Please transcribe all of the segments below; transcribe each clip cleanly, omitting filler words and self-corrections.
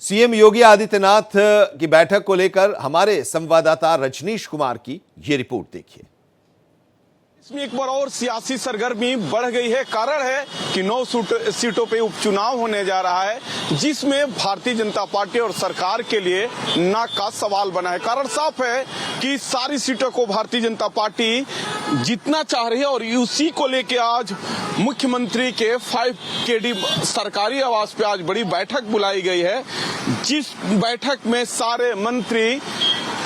CM Yogi Adityanath की बैठक को लेकर हमारे संवाददाता रजनीश कुमार की ये रिपोर्ट देखिए। इसमें एक बार और सियासी सरगर्मी बढ़ गई है। कारण है कि 9 सीटों पे उपचुनाव होने जा रहा है, जिसमें भारतीय जनता पार्टी और सरकार के लिए नाक का सवाल बना है। कारण साफ है कि सारी सीटों को भारतीय जनता पार्टी जीतना चाह रही है और उसी को लेके आज मुख्यमंत्री के 5KD सरकारी आवास पे आज बड़ी बैठक बुलाई गई है, जिस बैठक में सारे मंत्री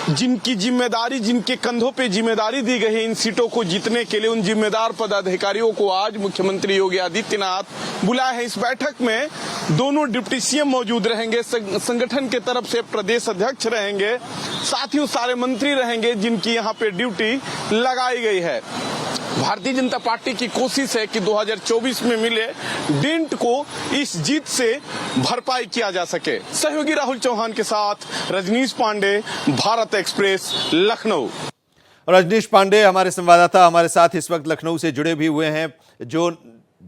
जिनकी जिम्मेदारी, जिनके कंधों पे जिम्मेदारी दी गई है इन सीटों को जीतने के लिए, उन जिम्मेदार पदाधिकारियों को आज मुख्यमंत्री योगी आदित्यनाथ बुलाए हैं। इस बैठक में दोनों डिप्टी सीएम मौजूद रहेंगे, संगठन के तरफ से प्रदेश अध्यक्ष रहेंगे, साथ ही सारे मंत्री रहेंगे जिनकी यहाँ पे ड्यूटी लगाई गई है। भारतीय जनता पार्टी की कोशिश है कि 2024 में मिले डेंट को इस जीत से भरपाई किया जा सके। सहयोगी राहुल चौहान के साथ रजनीश पांडे, भारत एक्सप्रेस, लखनऊ। रजनीश पांडे हमारे संवाददाता हमारे साथ इस वक्त लखनऊ से जुड़े भी हुए हैं। जो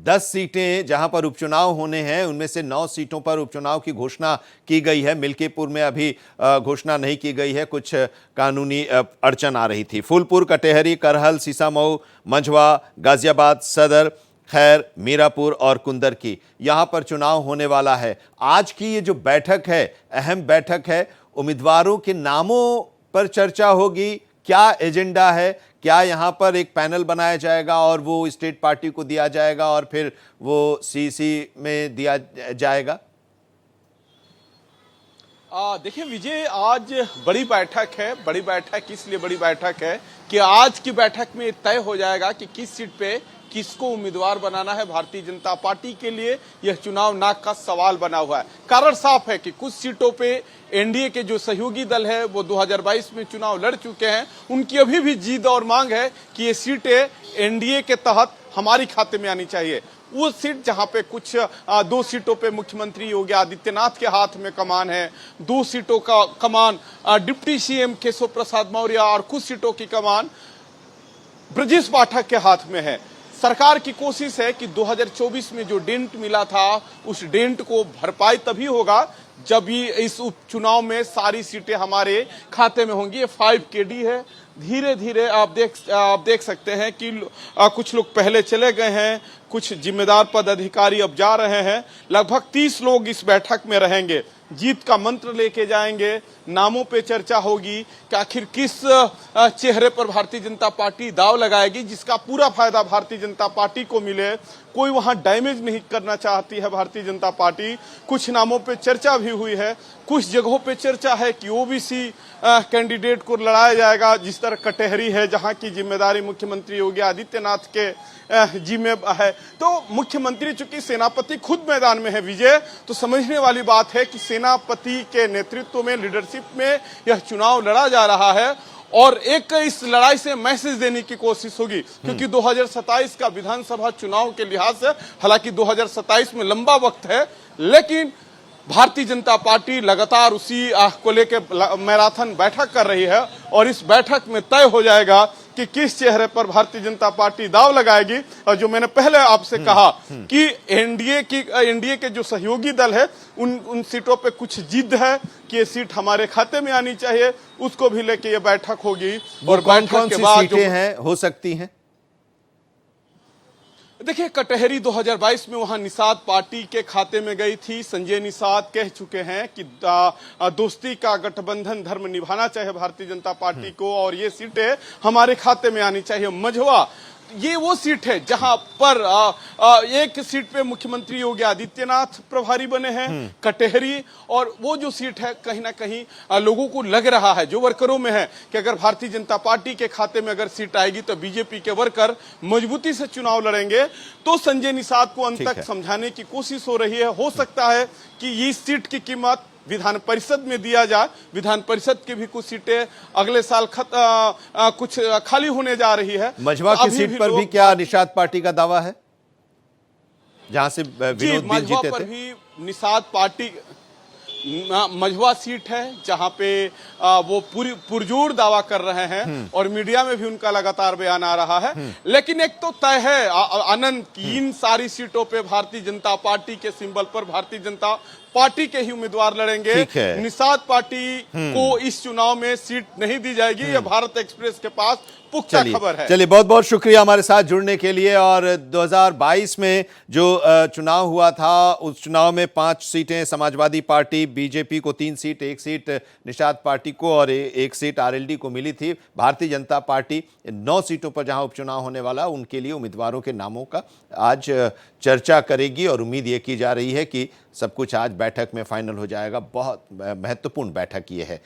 10 सीटें जहां पर उपचुनाव होने हैं उनमें से 9 सीटों पर उपचुनाव की घोषणा की गई है। मिल्कीपुर में अभी घोषणा नहीं की गई है, कुछ कानूनी अड़चन आ रही थी। फूलपुर, कटेहरी, करहल, सीसामऊ, मंझवा, गाजियाबाद सदर, खैर, मीरापुर और कुंदर की यहां पर चुनाव होने वाला है। आज की ये जो बैठक है, अहम बैठक है, उम्मीदवारों के नामों पर चर्चा होगी। क्या एजेंडा है? क्या यहाँ पर एक पैनल बनाया जाएगा और वो स्टेट पार्टी को दिया जाएगा और फिर वो सीसी में दिया जाएगा? देखिए विजय, आज बड़ी बैठक है। बड़ी बैठक इसलिए बड़ी बैठक है कि आज की बैठक में तय हो जाएगा कि किस सीट पे किसको उम्मीदवार बनाना है। भारतीय जनता पार्टी के लिए यह चुनाव नाक का सवाल बना हुआ है। कारण साफ है कि कुछ सीटों पे एनडीए के जो सहयोगी दल है वो 2022 में चुनाव लड़ चुके हैं। उनकी अभी भी जिद और मांग है कि ये सीटें एनडीए के तहत हमारी खाते में आनी चाहिए। वो सीट जहां पे कुछ 2 सीटों पे मुख्यमंत्री योगी आदित्यनाथ के हाथ में कमान है, 2 सीटों का कमान डिप्टी सीएम केशव प्रसाद मौर्य और कुछ सीटों की कमान ब्रजेश पाठक के हाथ में है। सरकार की कोशिश है कि 2024 में जो डेंट मिला था उस डेंट को भरपाई तभी होगा जब ये इस उपचुनाव में सारी सीटें हमारे खाते में होंगी। ये 5KD है। धीरे धीरे आप देख सकते हैं कि कुछ लोग पहले चले गए हैं, कुछ जिम्मेदार पदाधिकारी अब जा रहे हैं। लगभग 30 लोग इस बैठक में रहेंगे, जीत का मंत्र लेके जाएंगे, नामों पे चर्चा होगी कि आखिर किस चेहरे पर भारतीय जनता पार्टी दाव लगाएगी जिसका पूरा फायदा भारतीय जनता पार्टी को मिले। कोई वहां डैमेज नहीं करना चाहती है भारतीय जनता पार्टी। कुछ नामों पे चर्चा भी हुई है, कुछ जगहों पे चर्चा है कि ओबीसी कैंडिडेट को लड़ाया जाएगा, जिस तरह कटेहरी है जहां की जिम्मेदारी मुख्यमंत्री योगी आदित्यनाथ के जिम्मे है। तो मुख्यमंत्री चूंकि सेनापति खुद मैदान में है विजय, तो समझने वाली बात है कि सेनापति के नेतृत्व में, लीडरशिप में यह चुनाव लड़ा जा रहा है और एक इस लड़ाई से मैसेज देने की कोशिश होगी। क्योंकि 2027 का विधानसभा चुनाव के लिहाज से, हालांकि 2027 में लंबा वक्त है, लेकिन भारतीय जनता पार्टी लगातार उसी को लेकर मैराथन बैठक कर रही है और इस बैठक में तय हो जाएगा कि किस चेहरे पर भारतीय जनता पार्टी दाव लगाएगी। और जो मैंने पहले आपसे कहा कि एनडीए के जो सहयोगी दल है उन सीटों पे कुछ जिद है कि ये सीट हमारे खाते में आनी चाहिए, उसको भी लेके ये बैठक होगी। और कौन-कौन सी सीटें हैं, हो सकती हैं? देखिए, कटेहरी 2022 में वहां निषाद पार्टी के खाते में गई थी। संजय निषाद कह चुके हैं कि दोस्ती का गठबंधन धर्म निभाना चाहिए भारतीय जनता पार्टी को और ये सीटें हमारे खाते में आनी चाहिए। मझवा ये वो सीट है जहां पर एक सीट पे मुख्यमंत्री योगी आदित्यनाथ प्रभारी बने हैं, कटेहरी। और वो जो सीट है कहीं ना कहीं लोगों को लग रहा है, जो वर्करों में है, कि अगर भारतीय जनता पार्टी के खाते में अगर सीट आएगी तो बीजेपी के वर्कर मजबूती से चुनाव लड़ेंगे। तो संजय निषाद को अंत तक समझाने की कोशिश हो रही है। हो सकता है कि इस सीट की कीमत विधान परिषद में दिया जाए। विधान परिषद की भी कुछ सीटें अगले साल कुछ खाली होने जा रही है। मझवा की सीट पर भी क्या निषाद पार्टी का दावा है, जहां से विनोद बिल जीते थे? भी निषाद पार्टी मझवा सीट है जहां पे वो पूरी पुरजोर दावा कर रहे हैं और मीडिया में भी उनका लगातार बयान आ रहा है। लेकिन एक तो तय है आनंद की इन सारी सीटों पे भारतीय जनता पार्टी के सिंबल पर भारतीय जनता पार्टी के ही उम्मीदवार लड़ेंगे। ठीक है। निषाद पार्टी को इस चुनाव में सीट नहीं दी जाएगी, यह भारत एक्सप्रेस के पास पुख्ता खबर है। चलिए बहुत बहुत शुक्रिया हमारे साथ जुड़ने के लिए। और 2022 में जो चुनाव हुआ था, उस चुनाव में 5 सीटें समाजवादी पार्टी, बीजेपी को 3 सीट, 1 सीट निषाद पार्टी को और 1 सीट आरएलडी को मिली थी। भारतीय जनता पार्टी 9 सीटों पर जहां उपचुनाव होने वाला, उनके लिए उम्मीदवारों के नामों का आज चर्चा करेगी और उम्मीद ये की जा रही है कि सब कुछ आज बैठक में फाइनल हो जाएगा। बहुत महत्वपूर्ण बैठक ये है।